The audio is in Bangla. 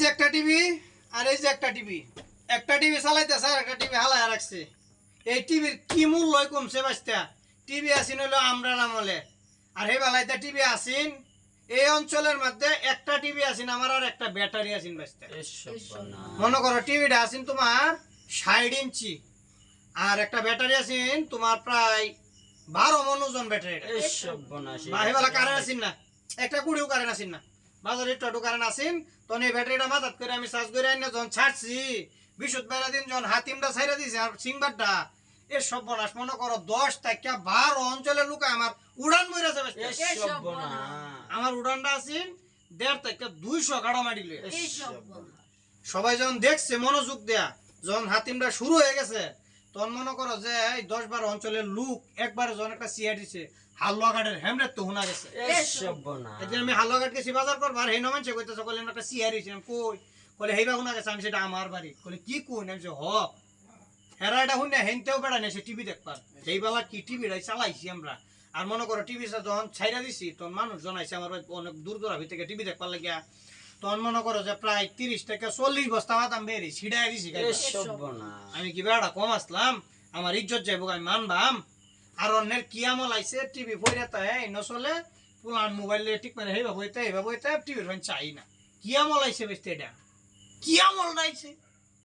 যে একটা টিভি আর এই যে একটা টিভি, একটা টিভি চালাইতেছে আর একটা টিভি হালায় রাখছে। এই টিভির কি মূল্য কমছে বাস্তা? টিভি আসিন হলো আমরা আমলে, আর হে বেলাইতে টিভি আসিন এই অঞ্চলের মধ্যে একটা টিভি আসিন আমার, আর একটা ব্যাটারি আসিন বাস্তা। মনে করো টিভিটা আসিন তোমার 60 ইঞ্চি, আর একটা ব্যাটারি আসিন তোমার প্রায় 12 মণ ওজন ব্যাটারিটা। বেলা কারেন্ট আসিন না, একটা কুড়িও কারেন্ট আসিন না, বাজারে একটু কারেন্ট আসিন। তখন এই ব্যাটারিটা মাথাত করে আমি চার্জ করে আনি, যখন ছাড়ছি বিশুদ্ধ বেলা দিন যখন হাতিমটা ছাইরা দিয়েছে আর সিংবারটা, এ সর্বনাশ। মনে করো 10 থেকে 12 অঞ্চলের লোক আমার উড়ান মরে যাবে। আমার উড়ানটা আসিন 1.5 থেকে 200 কাটা মারি লই। সবাই যখন দেখছে মনোযোগ দেয়া, যখন হাতিমটা শুরু হয়ে গেছে, তখন মনে করো যে 10-12 অঞ্চলের লোক একবারে যখন একটা সিয়া দিছে, হালুয়াঘাটের হেমরেট তো শোনা গেছে। আমি হালুয়াঘাট গেছি বাজার করবো, আর হেন মানুষে কইতেছে কইলেন একটা সিয়া দিছে। কই কলে হেইবা শোনা গেছে, আমি সেটা আমার বাড়ি। কলে কি কই না হ হেরা এটা শুনে হেনতেও বেড়া নেছে টিভি দেখবার। সেই বেলা কি টিভিটাই চালাইছি আমরা। আর মনে করো টিভিটা যখন ছাইরা দিছি, তখন মানুষ জনাইছে আমার অনেক দূর দূরাভি থেকে টিভি দেখবার লাগিয়া। তখন মনে করো যে প্রায় 30 থেকে 40 বস্তা মাতাম বেরি ছিড়াই দিছি। আমি কি বেড়া কম আসলাম? আমার ইজ্জত যাইব, আমি মানবাম? আর অন্যের কি আমল আইছে, টিভি পড়ে তাই নচলে, পুলান মোবাইল টিক মানে হেবা বইতে টিভির চাই না। কি আমল আইছে বেশি, এটা কি আমল আইছে?